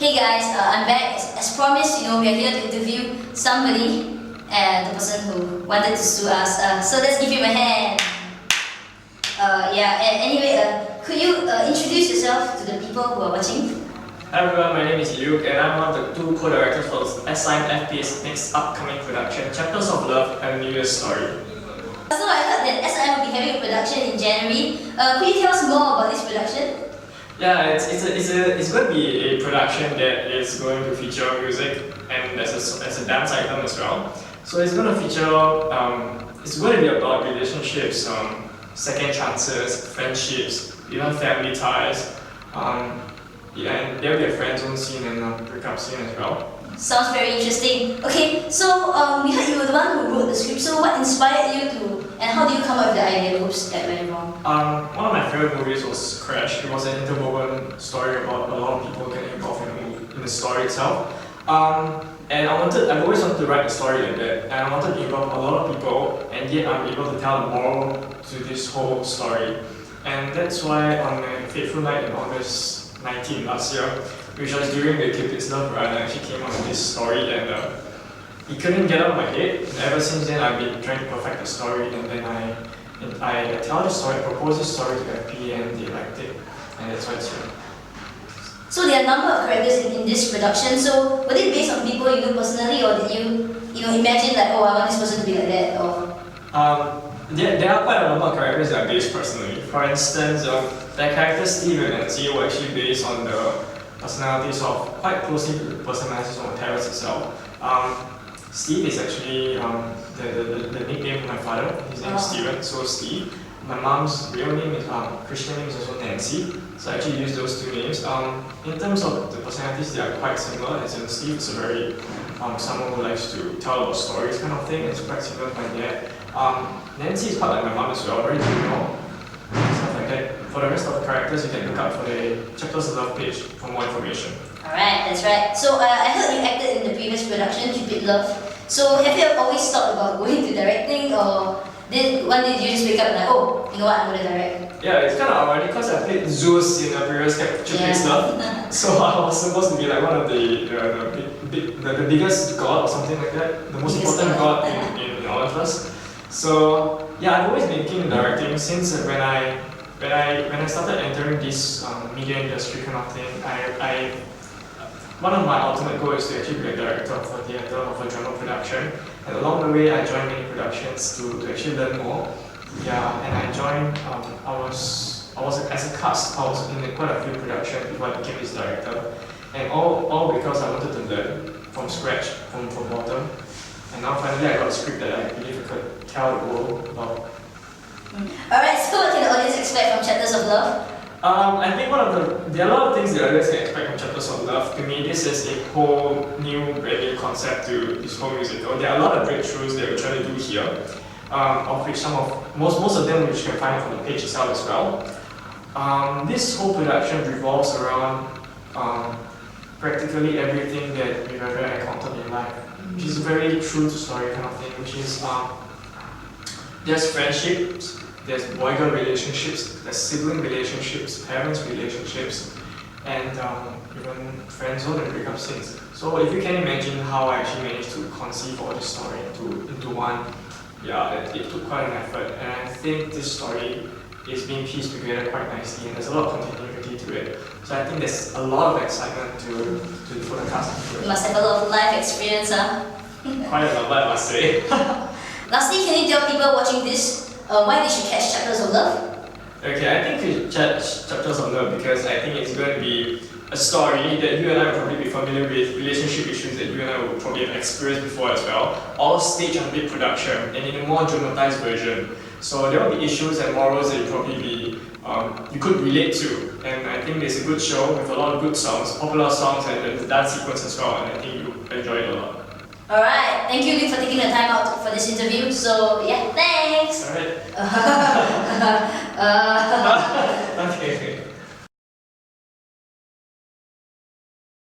Hey guys, I'm back. As promised, we are here to interview somebody, and the person who wanted to sue us. So let's give him a hand. Could you introduce yourself to the people who are watching? Hi everyone, my name is Luke and I'm one of the two co-directors for SIM FP's next upcoming production, Chapters of Love and New Year's Story. So I heard that SIM will be having a production in January. Could you tell us more about this production? Yeah, it's going to be a production that is going to feature music and there's a dance item as well. So it's going to feature, it's going to be about relationships, second chances, friendships, even family ties. And there will be a friend zone scene and a breakup scene as well. Sounds very interesting. Okay, so we heard you were the one who wrote the script. So what inspired you to, and how did you come up with the idea? Oops, that went wrong. One of my favorite movies was Crash. It was an interwoven story about a lot of people getting involved in the story itself. And I've always wanted to write a story like that. And I wanted to involve a lot of people, and yet I'm able to tell the moral to this whole story. And that's why on a fateful night in August 19 last year, which was during the Cupid's Love run, I actually came up with this story and it couldn't get out of my head. And ever since then, I've been trying to perfect the story, and then I tell the story, propose the story to FP, and they liked it, and that's why it's here. So there are a number of characters in this production. So were they based on people you know personally, or did you imagine like, oh, I want this person to be like that, or? There are quite a number of characters that are based personally. For instance, the characters Steve and Nancy were actually based on the personalities of, quite closely to the personalities of the terrace itself. Steve is actually the nickname of my father. His name is Steven, so Steve. My mom's real name is, Christian name is also Nancy, so I actually use those two names. In terms of the personalities, they are quite similar, as in Steve is a very, someone who likes to tell about stories kind of thing, it's quite similar to my dad. Nancy is quite like my mom as well, very general, stuff like that. For the rest of the characters, you can look up for the Chapters of Love page for more information. Alright, that's right. So I heard you acted in the previous production, Cupid Love. So have you always thought about going to directing, or one day you just wake up and like, oh, you know what, I'm going to direct? Yeah, it's kind of ironic because I played Zeus in the previous Cupid's Love. So I was supposed to be like one of the biggest god or something like that, the most important god in all of us. So yeah, I've always been keen in directing since when I started entering this media industry kind of thing. One of my ultimate goals is to actually be a director of a theatre, of a drama production. And along the way, I joined many productions to actually learn more. Yeah, and I joined. I was as a cast. I was in quite a few productions before I became this director, and all because I wanted to learn from scratch, from bottom. And now finally, I got a script that I believe I could tell the world about. Alright, so what can the audience expect from Chapters of Love? I think there are a lot of things the audience can expect from Chapters of Love. To me, this is a whole new, brand new concept to this whole musical. There are a lot of breakthroughs that we're trying to do here, of which most of them which you can find from the page itself as well. This whole production revolves around practically everything that we've ever encountered in life, which is very true to story kind of thing, which is there's friendships, there's boy-girl relationships, there's sibling relationships, parents relationships, and even friend zone and breakup scenes. So if you can imagine how I actually managed to conceive all this story into one, yeah, it took quite an effort, and I think this story is being pieced together quite nicely, and there's a lot of continuity to it. So I think there's a lot of excitement for the cast. You must have a lot of life experience, huh? Quite a lot, I must say. Lastly, can you tell people watching this why they should catch Chapters of Love? Okay, I think we should catch Chapters of Love because I think it's going to be a story that you and I will probably be familiar with, relationship issues that you and I will probably have experienced before as well, all staged on big production and in a more dramatized version. So there will be issues and morals that you could relate to, and I think it's a good show with a lot of good songs, popular songs, and the dance sequence as well, and I think you'll enjoy it a lot. Alright, thank you Luke for taking the time out for this interview. So yeah, thanks! Alright. Okay.